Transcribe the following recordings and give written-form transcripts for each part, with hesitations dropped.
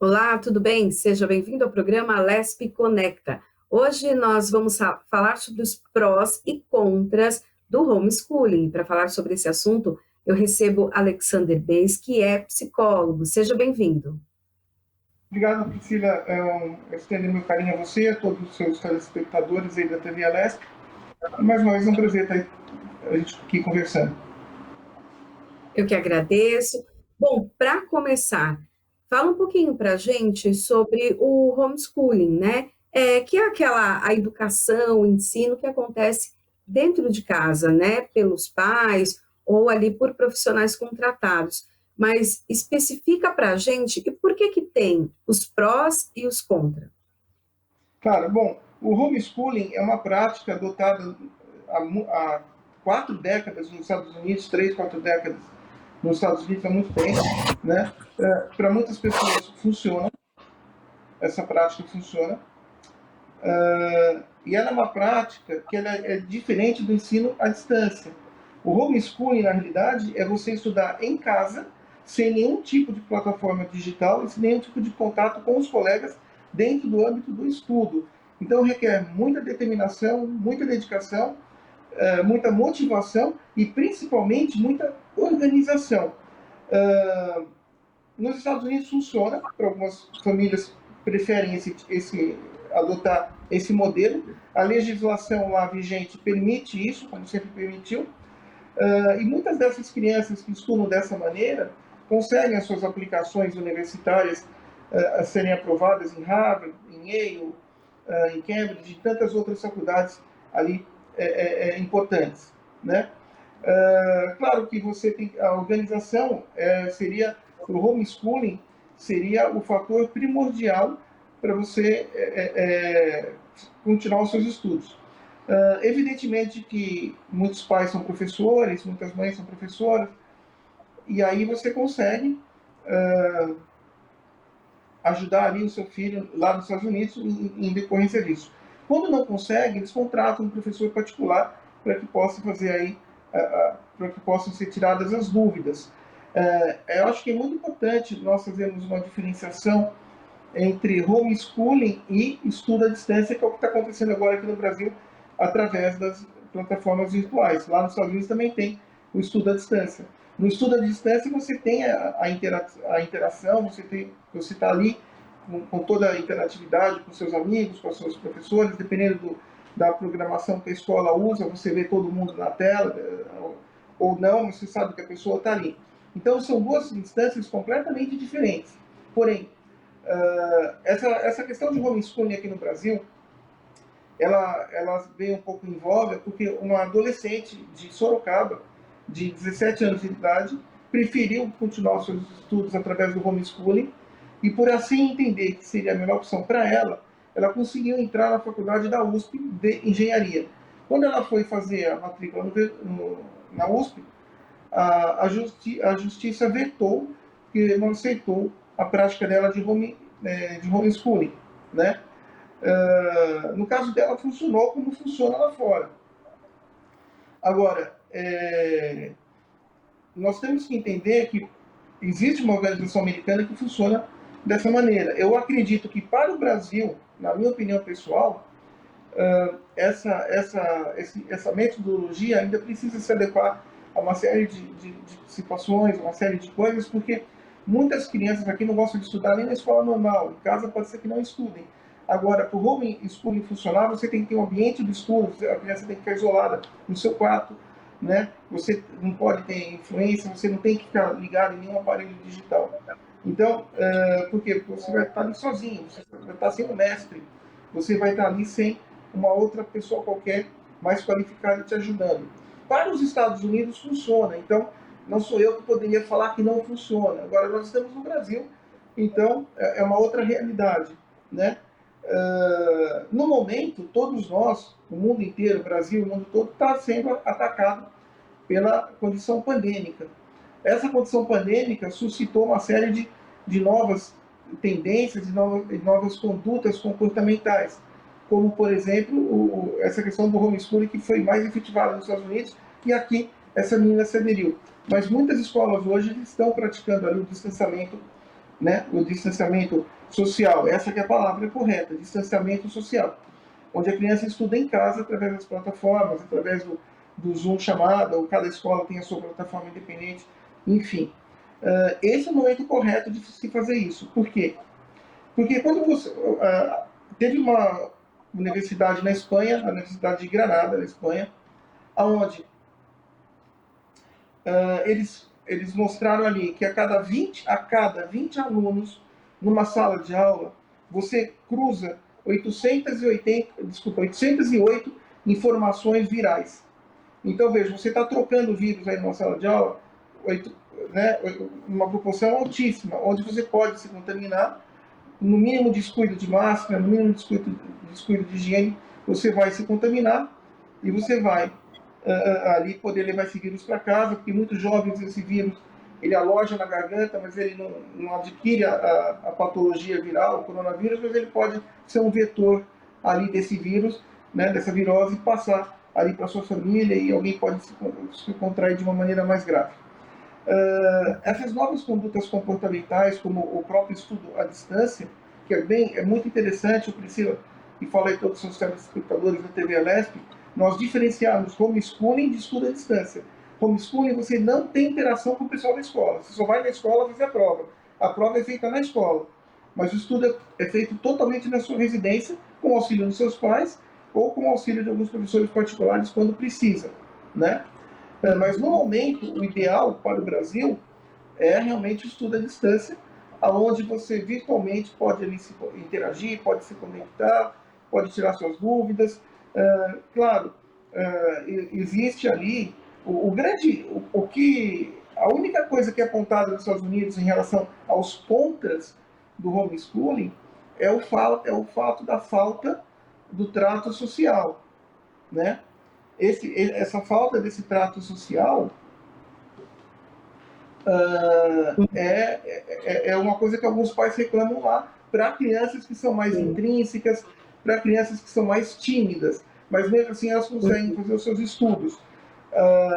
Olá, tudo bem? Seja bem-vindo ao programa Lespe Conecta. Hoje nós vamos falar sobre os prós e contras do homeschooling. Para falar sobre esse assunto, eu recebo Alexander Beis, que é psicólogo. Seja bem-vindo. Obrigado, Priscila. Eu estendo meu carinho a você, a todos os seus telespectadores aí da TV Alesp. E mais uma vez é um prazer estar a gente aqui conversando. Eu que agradeço. Bom, para começar, fala um pouquinho para a gente sobre o homeschooling, né? Que é a educação, o ensino que acontece dentro de casa, né? Pelos pais ou ali por profissionais contratados. Mas especifica para a gente e por que tem os prós e os contras. Claro, bom, o homeschooling é uma prática adotada há 4 décadas nos Estados Unidos, 3, 4 décadas nos Estados Unidos, há muito tempo, né? Para muitas pessoas funciona, essa prática funciona. E ela é uma prática que ela é diferente do ensino à distância. O homeschooling, na realidade, é você estudar em casa, sem nenhum tipo de plataforma digital e sem nenhum tipo de contato com os colegas dentro do âmbito do estudo. Então, requer muita determinação, muita dedicação, muita motivação e, principalmente, muita organização. Nos Estados Unidos funciona, para algumas famílias preferem adotar esse modelo. A legislação lá vigente permite isso, como sempre permitiu, e muitas dessas crianças que estudam dessa maneira conseguem as suas aplicações universitárias a serem aprovadas em Harvard, em Yale, em Cambridge e tantas outras faculdades ali importantes, né? Claro que você tem a organização seria o homeschooling seria o fator primordial para você continuar os seus estudos. Evidentemente que muitos pais são professores, muitas mães são professoras, e aí você consegue ajudar ali o seu filho lá nos Estados Unidos em decorrência disso. Quando não consegue, eles contratam um professor particular para que possa fazer aí, para que possam ser tiradas as dúvidas. Eu acho que é muito importante nós fazermos uma diferenciação entre homeschooling e estudo à distância, que é o que está acontecendo agora aqui no Brasil, através das plataformas virtuais. Lá nos Estados Unidos também tem o estudo à distância. No estudo à distância você tem a interação, você está ali com toda a interatividade com seus amigos, com os seus professores, dependendo da programação que a escola usa, você vê todo mundo na tela, ou não, mas você sabe que a pessoa está ali. Então são duas instâncias completamente diferentes. Porém, essa questão de homeschooling aqui no Brasil, ela veio um pouco em voga porque uma adolescente de Sorocaba, de 17 anos de idade, preferiu continuar os seus estudos através do homeschooling e, por assim entender que seria a melhor opção para ela conseguiu entrar na faculdade da USP de Engenharia. Quando ela foi fazer a matrícula na USP, a justiça vetou, que não aceitou a prática dela de homeschooling, né? No caso dela, funcionou como funciona lá fora. Agora, nós temos que entender que existe uma organização americana que funciona dessa maneira. Eu acredito que para o Brasil, na minha opinião pessoal, essa metodologia ainda precisa se adequar a uma série de situações, uma série de coisas, porque muitas crianças aqui não gostam de estudar nem na escola normal. Em casa pode ser que não estudem. Agora, para o homeschooling funcionar, você tem que ter um ambiente de estudo, a criança tem que ficar isolada no seu quarto, né? Você não pode ter influência, você não tem que ficar ligado em nenhum aparelho digital. Então, por quê? Porque você vai estar ali sozinho, você vai estar sem um mestre, você vai estar ali sem uma outra pessoa qualquer mais qualificada te ajudando. Para os Estados Unidos funciona, então não sou eu que poderia falar que não funciona. Agora nós estamos no Brasil, então é uma outra realidade, né? No momento, todos nós, o mundo inteiro, o Brasil, o mundo todo, está sendo atacado pela condição pandêmica. Essa condição pandêmica suscitou uma série de novas tendências, de novas condutas comportamentais, como, por exemplo, essa questão do homeschooling, que foi mais efetivada nos Estados Unidos, e aqui essa menina se aderiu. Mas muitas escolas hoje estão praticando ali o distanciamento né? O distanciamento social, essa que é a palavra correta, distanciamento social, onde a criança estuda em casa através das plataformas, através do Zoom chamada, ou cada escola tem a sua plataforma independente, enfim. Esse é o momento correto de se fazer isso. Por quê? Porque quando você... teve uma universidade na Espanha, a Universidade de Granada, na Espanha, onde eles mostraram ali que a cada 20 alunos numa sala de aula, você cruza 808 informações virais. Então, veja, você está trocando vírus aí numa sala de aula, né, uma proporção altíssima, onde você pode se contaminar, no mínimo descuido de máscara, no mínimo descuido de higiene, você vai se contaminar e você vai ali poder levar esse vírus para casa, porque muitos jovens esse vírus ele aloja na garganta, mas ele não adquire a patologia viral, o coronavírus, mas ele pode ser um vetor ali desse vírus, né, dessa virose, e passar ali para sua família e alguém pode se contrair de uma maneira mais grave. Essas novas condutas comportamentais, como o próprio estudo à distância, que é muito interessante, eu preciso, e falei a todos os seus telespectadores da TV Alesp, nós diferenciarmos homeschooling de estudo à distância. Homeschooling, você não tem interação com o pessoal da escola, você só vai na escola fazer a prova. A prova é feita na escola, mas o estudo é feito totalmente na sua residência, com o auxílio dos seus pais, ou com o auxílio de alguns professores particulares quando precisa, né? Mas no momento, o ideal para o Brasil é realmente o estudo à distância, onde você virtualmente pode ali se interagir, pode se conectar, pode tirar suas dúvidas. Claro, existe ali a única coisa que é apontada nos Estados Unidos em relação aos contras do homeschooling é o fato da falta do trato social, né? Essa falta desse trato social é uma coisa que alguns pais reclamam lá para crianças que são mais intrínsecas, para crianças que são mais tímidas, mas mesmo assim elas conseguem fazer os seus estudos.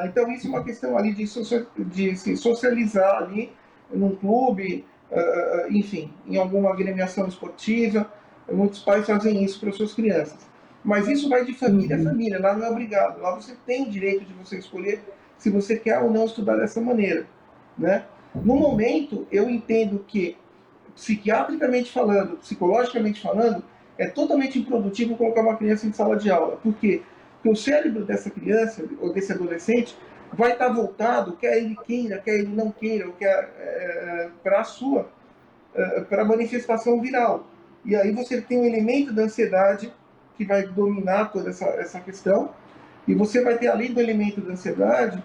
Então isso é uma questão ali de se socializar ali num clube, enfim, em alguma agremiação esportiva. Muitos pais fazem isso para as suas crianças. Mas isso vai de família a família, lá não é obrigado. Lá você tem o direito de você escolher se você quer ou não estudar dessa maneira, né? No momento, eu entendo que, psiquiatricamente falando, psicologicamente falando, é totalmente improdutivo colocar uma criança em sala de aula. Por quê? Porque o cérebro dessa criança ou desse adolescente vai estar voltado, quer ele queira, quer ele não queira, ou quer para a manifestação viral. E aí você tem um elemento da ansiedade que vai dominar toda essa questão, e você vai ter, além do elemento da ansiedade,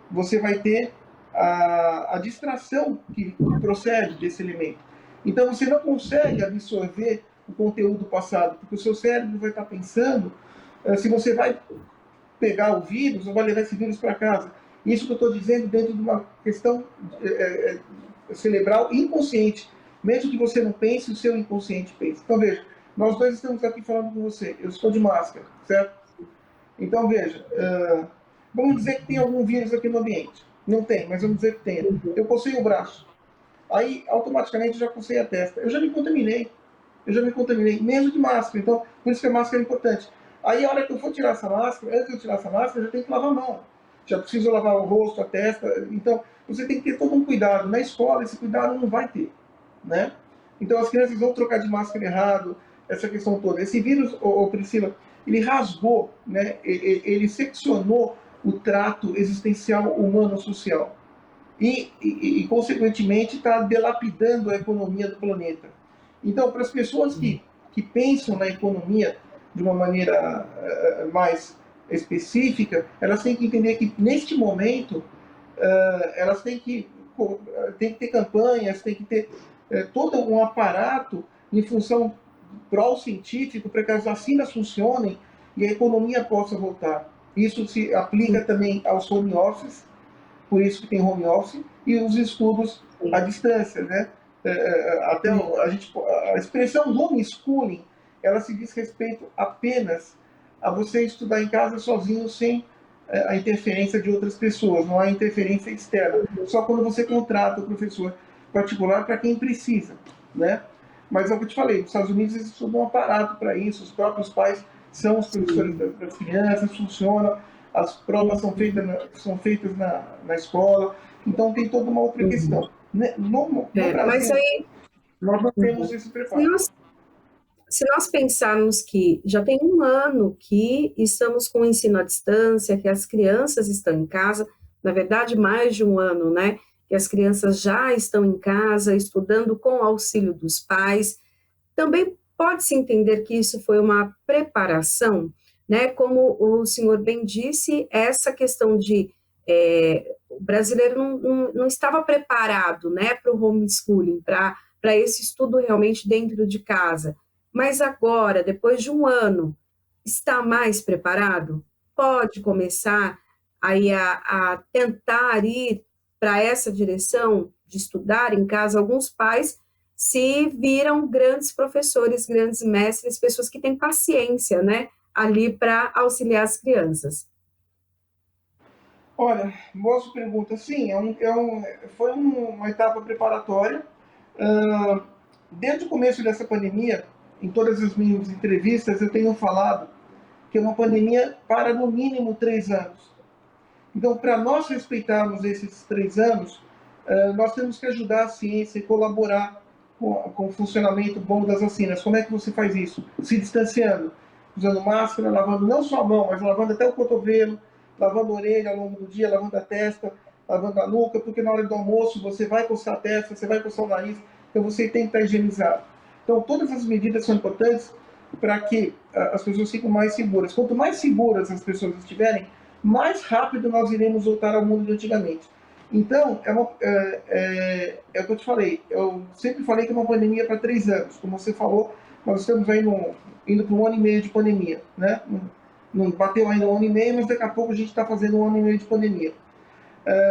você vai ter a distração que procede desse elemento. Então você não consegue absorver o conteúdo passado, porque o seu cérebro vai estar pensando se você vai pegar o vírus ou vai levar esse vírus para casa. Isso que eu estou dizendo dentro de uma questão cerebral inconsciente. Mesmo que você não pense, o seu inconsciente pensa. Então veja, nós dois estamos aqui falando com você. Eu estou de máscara, certo? Então veja, vamos dizer que tem algum vírus aqui no ambiente. Não tem, mas vamos dizer que tenha. Eu coceio o braço. Aí, automaticamente, eu já cocei a testa. Eu já me contaminei, mesmo de máscara. Então, por isso que a máscara é importante. Aí, a hora que eu for tirar essa máscara, antes de eu tirar essa máscara, eu já tenho que lavar a mão. Já preciso lavar o rosto, a testa. Então, você tem que ter todo um cuidado. Na escola, esse cuidado não vai ter, né? Então, as crianças vão trocar de máscara errado, essa questão toda. Esse vírus, Priscila, ele rasgou, né? Ele seccionou o trato existencial humano-social. E, consequentemente, está delapidando a economia do planeta. Então, para as pessoas que pensam na economia de uma maneira mais específica, elas têm que entender que, neste momento, elas têm que ter campanhas, têm que ter todo um aparato em função pró-científico para que as vacinas funcionem e a economia possa voltar. Isso se aplica também aos home office, por isso que tem home office, e os estudos à distância, né? Até a expressão homeschooling, ela se diz respeito apenas a você estudar em casa sozinho, sem a interferência de outras pessoas, não há interferência externa. Só quando você contrata o professor. particular para quem precisa, né? Mas é o que eu te falei, nos Estados Unidos existe todo um aparato para isso, os próprios pais são os professores Sim. das crianças, funciona, as provas são feitas na escola, então tem toda uma outra Uhum. questão. No Mas Brasil, aí, nós não temos uhum. esse Se preparo. nós, se nós pensarmos que já tem um ano que estamos com o ensino à distância, que as crianças estão em casa, na verdade, mais de um ano, né? Que as crianças já estão em casa, estudando com o auxílio dos pais. Também pode-se entender que isso foi uma preparação, né? Como o senhor bem disse, essa questão de o brasileiro não estava preparado, né, para o homeschooling, para esse estudo realmente dentro de casa. Mas agora, depois de um ano, está mais preparado? Pode começar aí a tentar ir para essa direção de estudar em casa. Alguns pais se viram grandes professores, grandes mestres, pessoas que têm paciência, né, ali para auxiliar as crianças. Olha, boa sua pergunta. Sim, foi uma etapa preparatória. Uh, Desde o começo dessa pandemia, em todas as minhas entrevistas, eu tenho falado que é uma pandemia para no mínimo 3 anos. Então, para nós respeitarmos esses 3 anos, nós temos que ajudar a ciência e colaborar com o funcionamento bom das vacinas. Como é que você faz isso? Se distanciando, usando máscara, lavando não só a mão, mas lavando até o cotovelo, lavando a orelha ao longo do dia, lavando a testa, lavando a nuca, porque na hora do almoço você vai coçar a testa, você vai coçar o nariz, então você tem que estar higienizado. Então, todas as medidas são importantes para que as pessoas fiquem mais seguras. Quanto mais seguras as pessoas estiverem, mais rápido nós iremos voltar ao mundo de antigamente. Então, é o que eu te falei. Eu sempre falei que é uma pandemia para 3 anos. Como você falou, nós estamos aí indo para 1 ano e meio de pandemia. Né? Não bateu ainda 1 ano e meio, mas daqui a pouco a gente está fazendo 1 ano e meio de pandemia.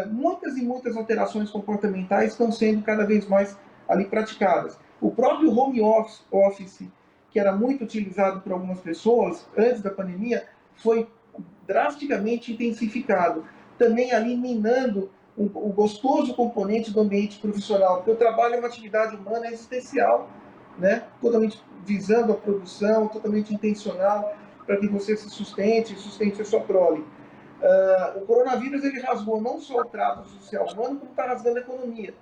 Muitas e muitas alterações comportamentais estão sendo cada vez mais ali praticadas. O próprio home office, que era muito utilizado por algumas pessoas antes da pandemia, foi drasticamente intensificado, também ali minando o gostoso componente do ambiente profissional, porque o trabalho é uma atividade humana existencial, né? Totalmente visando a produção, totalmente intencional, para que você se sustente a sua prole. O coronavírus ele rasgou não só o trato social humano, como está rasgando a economia.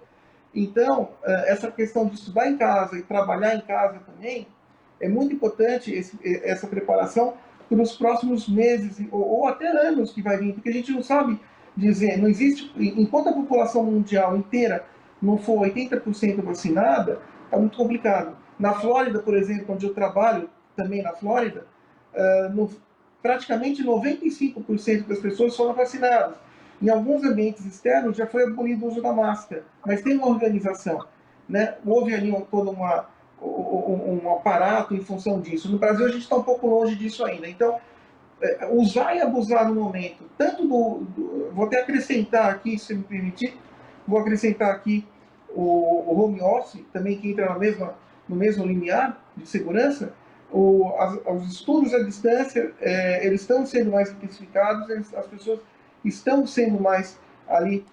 Então, essa questão de estudar em casa e trabalhar em casa também, é muito importante essa preparação para os próximos meses ou até anos que vai vir, porque a gente não sabe dizer, não existe, enquanto a população mundial inteira não for 80% vacinada, está muito complicado. Na Flórida, por exemplo, onde eu trabalho, também na Flórida, praticamente 95% das pessoas foram vacinadas. Em alguns ambientes externos já foi abolido o uso da máscara, mas tem uma organização, né? Houve ali todo um aparato em função disso. No Brasil a gente está um pouco longe disso ainda. Então, usar e abusar no momento, tanto vou até acrescentar aqui, se me permitir, vou acrescentar aqui o home office, também que entra no mesmo limiar de segurança. Os estudos à distância, eles estão sendo mais intensificados, as pessoas estão sendo mais ali,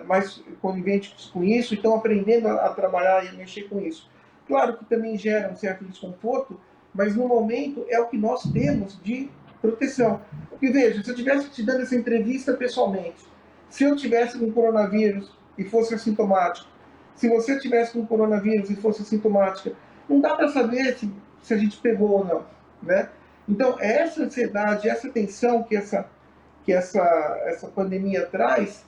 mais coniventes com isso, estão aprendendo a trabalhar e a mexer com isso. Claro que também gera um certo desconforto, mas no momento é o que nós temos de proteção. Porque veja, se eu estivesse te dando essa entrevista pessoalmente, se eu tivesse com coronavírus e fosse assintomático, se você tivesse com coronavírus e fosse assintomática, não dá para saber se a gente pegou ou não, né? Então, essa ansiedade, essa tensão que essa pandemia traz,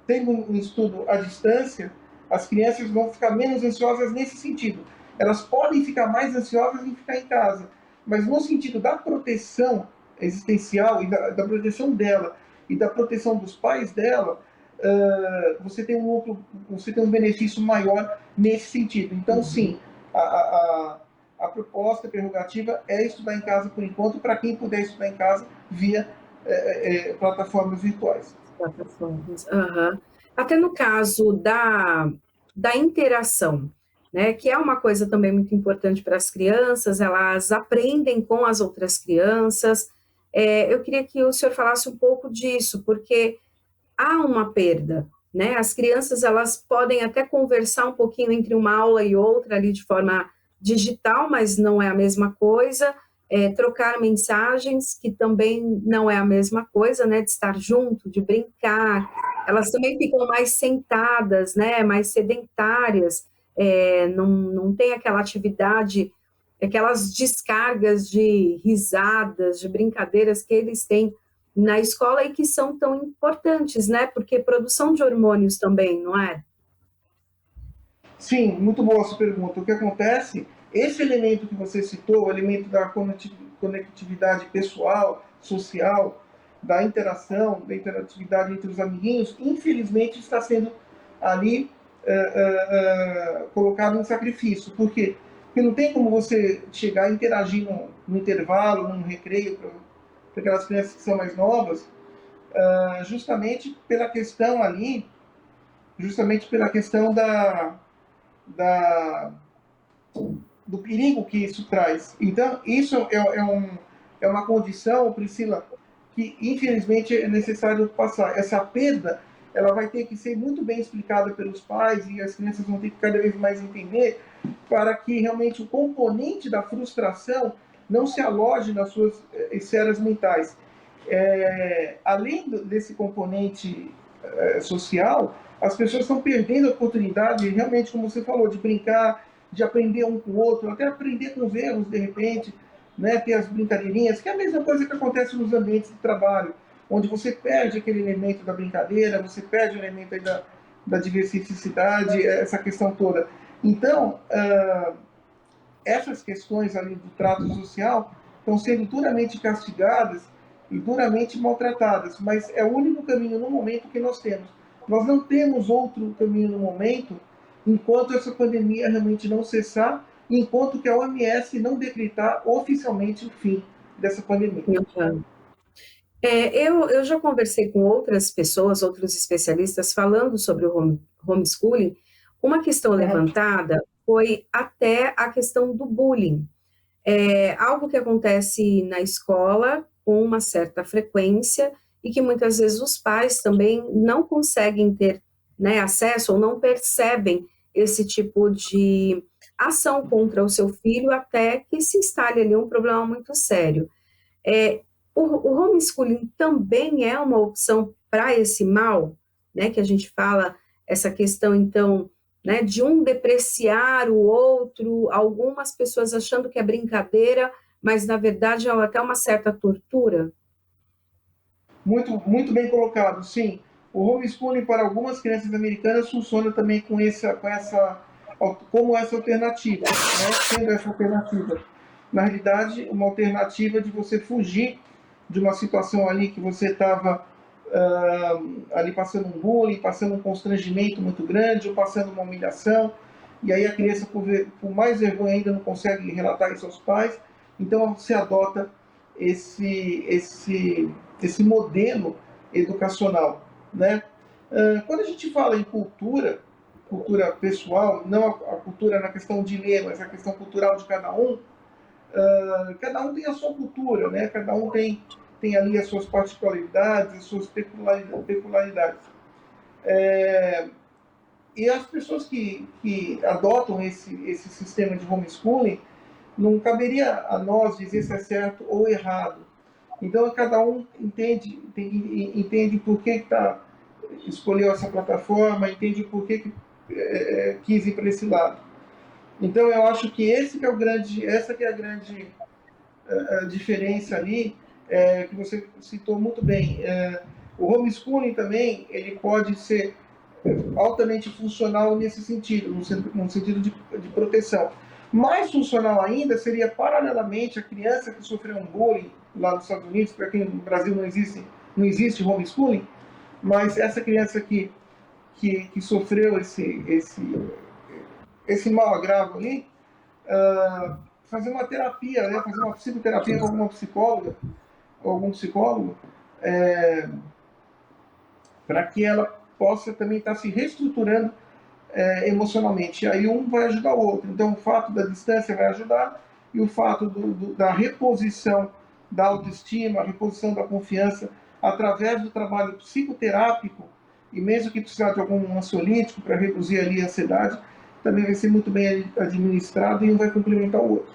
tendo um estudo à distância, as crianças vão ficar menos ansiosas nesse sentido. Elas podem ficar mais ansiosas em ficar em casa, mas no sentido da proteção existencial e da proteção dela e da proteção dos pais dela, você tem um benefício maior nesse sentido. Então, sim, a proposta, a prerrogativa é estudar em casa por enquanto, para quem puder estudar em casa via plataformas virtuais. Plataformas. Uhum. Até no caso da interação, né, que é uma coisa também muito importante para as crianças, elas aprendem com as outras crianças. Eu queria que o senhor falasse um pouco disso, porque há uma perda, né? As crianças, elas podem até conversar um pouquinho entre uma aula e outra ali de forma digital, mas não é a mesma coisa. Trocar mensagens, que também não é a mesma coisa, né? De estar junto, de brincar. Elas também ficam mais sentadas, né? Mais sedentárias. Não tem aquela atividade, aquelas descargas de risadas, de brincadeiras que eles têm na escola e que são tão importantes, né? Porque produção de hormônios também, não é? Sim, muito boa essa pergunta. O que acontece, esse elemento que você citou, o elemento da conectividade pessoal, social, da interação, da interatividade entre os amiguinhos, infelizmente está sendo ali colocado em sacrifício. Por quê? Porque não tem como você chegar e interagir no intervalo, num recreio, para aquelas crianças que são mais novas, justamente pela questão ali, justamente pela questão da, do perigo que isso traz. Então, isso é uma condição, Priscila, que infelizmente é necessário passar. Essa perda, ela vai ter que ser muito bem explicada pelos pais e as crianças vão ter que cada vez mais entender para que realmente o componente da frustração não se aloje nas suas esferas mentais. Além desse componente social, as pessoas estão perdendo a oportunidade, realmente, como você falou, de brincar, de aprender um com o outro, até aprender com os erros, de repente, né, ter as brincadeirinhas, que é a mesma coisa que acontece nos ambientes de trabalho, onde você perde aquele elemento da brincadeira, você perde o elemento aí da diversificidade, essa questão toda. Então, essas questões ali do trato social estão sendo duramente castigadas e duramente maltratadas, mas é o único caminho no momento que nós temos. Nós não temos outro caminho no momento enquanto essa pandemia realmente não cessar, enquanto que a OMS não decretar oficialmente o fim dessa pandemia. Uhum. Eu já conversei com outras pessoas, outros especialistas, falando sobre o homeschooling. Uma questão levantada foi até a questão do bullying. Algo que acontece na escola com uma certa frequência e que muitas vezes os pais também não conseguem ter, né, acesso ou não percebem esse tipo de ação contra o seu filho até que se instale ali um problema muito sério. É, o homeschooling também é uma opção para esse mal, né, que a gente fala, essa questão, então, né, de um depreciar o outro, algumas pessoas achando que é brincadeira, mas, na verdade, é até uma certa tortura. Muito, muito bem colocado, sim. O homeschooling para algumas crianças americanas funciona também como essa alternativa, né? Sendo essa alternativa. Na realidade, uma alternativa de você fugir de uma situação ali que você estava ali passando um bullying, passando um constrangimento muito grande, ou passando uma humilhação, e aí a criança, por mais vergonha ainda, não consegue relatar isso aos pais, então se adota esse modelo educacional, né? Quando a gente fala em cultura, cultura pessoal, não a cultura na questão de ler, mas a questão cultural de cada um tem a sua cultura, né? Cada um tem ali as suas particularidades, as suas peculiaridades. E as pessoas que adotam esse sistema de homeschooling, não caberia a nós dizer se é certo ou errado. Então, cada um entende por que escolheu essa plataforma, entende por que quis ir para esse lado. Então, eu acho que essa que é a grande diferença ali, que você citou muito bem. O homeschooling também, ele pode ser altamente funcional nesse sentido, no sentido de proteção. Mais funcional ainda seria, paralelamente, a criança que sofreu um bullying lá nos Estados Unidos, porque aqui no Brasil não existe homeschooling, mas essa criança que sofreu esse mal agravo ali, fazer uma terapia, né, fazer uma psicoterapia com alguma psicóloga, ou algum psicólogo, para que ela possa também estar se reestruturando emocionalmente. E aí um vai ajudar o outro. Então, o fato da distância vai ajudar e o fato da reposição da autoestima, a reposição da confiança através do trabalho psicoterápico e mesmo que precisar de algum ansiolítico para reduzir ali a ansiedade, também vai ser muito bem administrado e um vai complementar o outro.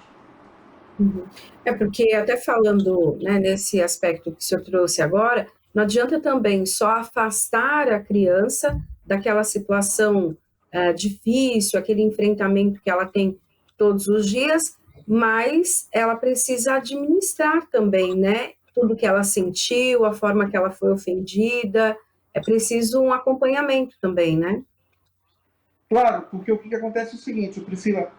Uhum. É porque até falando, né, nesse aspecto que o senhor trouxe agora, não adianta também só afastar a criança daquela situação difícil, aquele enfrentamento que ela tem todos os dias, mas ela precisa administrar também, né, tudo que ela sentiu, a forma que ela foi ofendida, é preciso um acompanhamento também, né? Claro, porque o que acontece é o seguinte, Priscila,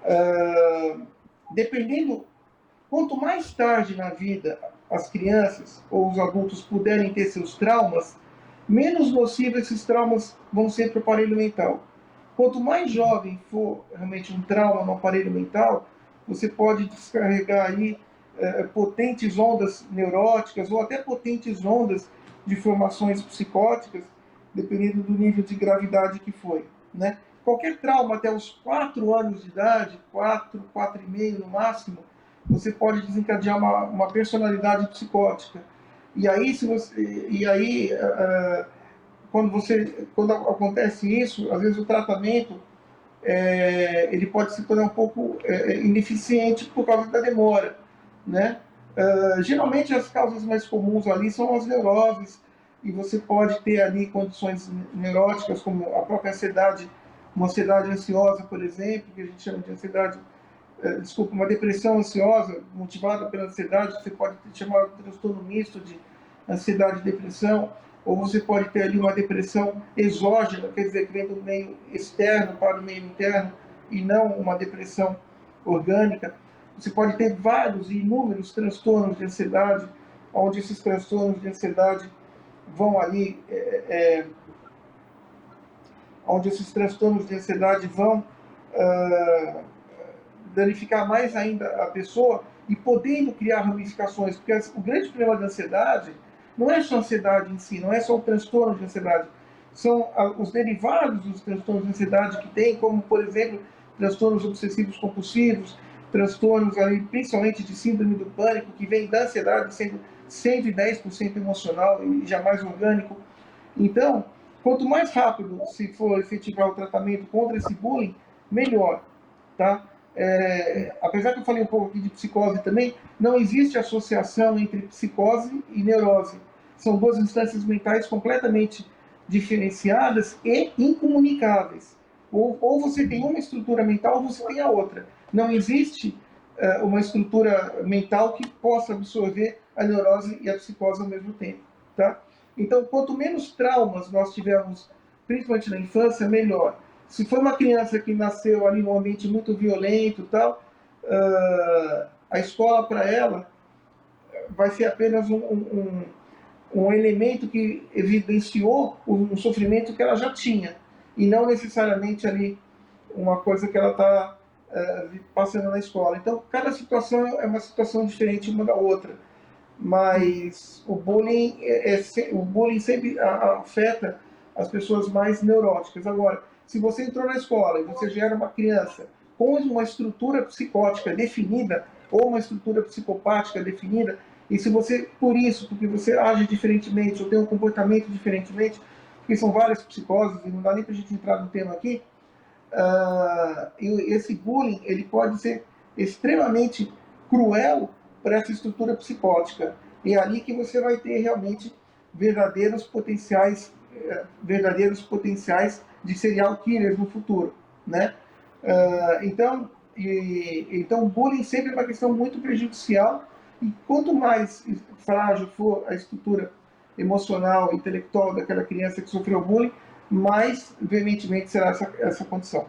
uh, dependendo, quanto mais tarde na vida as crianças ou os adultos puderem ter seus traumas, menos nocivos esses traumas vão ser para o aparelho mental. Quanto mais jovem for realmente um trauma no aparelho mental, você pode descarregar aí potentes ondas neuróticas ou até potentes ondas de formações psicóticas, dependendo do nível de gravidade que foi. Né? Qualquer trauma até os 4 anos de idade, 4, 4,5 no máximo, você pode desencadear uma personalidade psicótica. E aí, se você, e aí quando acontece isso, às vezes o tratamento ele pode se tornar um pouco ineficiente por causa da demora, né? Geralmente as causas mais comuns ali são as neuroses, e você pode ter ali condições neuróticas como a própria ansiedade, uma ansiedade ansiosa, por exemplo, que a gente chama de ansiedade, desculpa, uma depressão ansiosa motivada pela ansiedade, você pode chamar de transtorno misto de ansiedade e depressão, ou você pode ter ali uma depressão exógena, quer dizer, que vem do meio externo para o meio interno, e não uma depressão orgânica. Você pode ter vários e inúmeros transtornos de ansiedade, onde esses transtornos de ansiedade vão ali, onde esses transtornos de ansiedade vão uh, danificar mais ainda a pessoa e podendo criar ramificações, porque o grande problema da ansiedade não é só a ansiedade em si, não é só o transtorno de ansiedade, são os derivados dos transtornos de ansiedade que tem, como, por exemplo, transtornos obsessivos compulsivos, transtornos ali, principalmente de síndrome do pânico, que vem da ansiedade, sendo 110% emocional e jamais orgânico. Então, quanto mais rápido se for efetivar o tratamento contra esse bullying, melhor, tá? Apesar que eu falei um pouco aqui de psicose também, não existe associação entre psicose e neurose. São duas instâncias mentais completamente diferenciadas e incomunicáveis. Ou você tem uma estrutura mental ou você tem a outra. Não existe uma estrutura mental que possa absorver a neurose e a psicose ao mesmo tempo. Tá? Então, quanto menos traumas nós tivermos, principalmente na infância, melhor. Se for uma criança que nasceu ali num ambiente muito violento e tal, a escola para ela vai ser apenas um elemento que evidenciou um sofrimento que ela já tinha, e não necessariamente ali uma coisa que ela está passando na escola. Então, cada situação é uma situação diferente uma da outra, mas o bullying sempre afeta as pessoas mais neuróticas. Agora, se você entrou na escola e você já era uma criança com uma estrutura psicótica definida ou uma estrutura psicopática definida, e se você, por isso, porque você age diferentemente ou tem um comportamento diferentemente, porque são várias psicoses, e não dá nem para a gente entrar no tema aqui, e esse bullying ele pode ser extremamente cruel para essa estrutura psicótica. E é ali que você vai ter realmente verdadeiros potenciais de serial killers no futuro, né? Então, o bullying sempre é uma questão muito prejudicial, e quanto mais frágil for a estrutura emocional, intelectual daquela criança que sofreu bullying, mais veementemente será essa condição.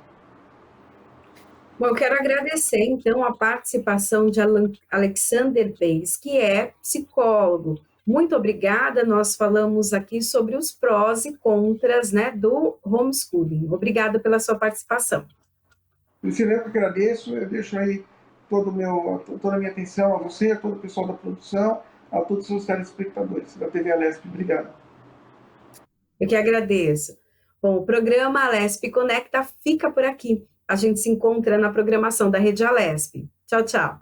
Bom, eu quero agradecer, então, a participação de Alexander Beis, que é psicólogo. Muito obrigada, nós falamos aqui sobre os prós e contras, né, do homeschooling. Obrigada pela sua participação. Priscila, eu que agradeço, eu deixo aí toda a minha atenção a você, a todo o pessoal da produção, a todos os telespectadores da TV Alesp. Obrigado. Eu que agradeço. Bom, o programa Alesp Conecta fica por aqui. A gente se encontra na programação da Rede Alesp. Tchau, tchau.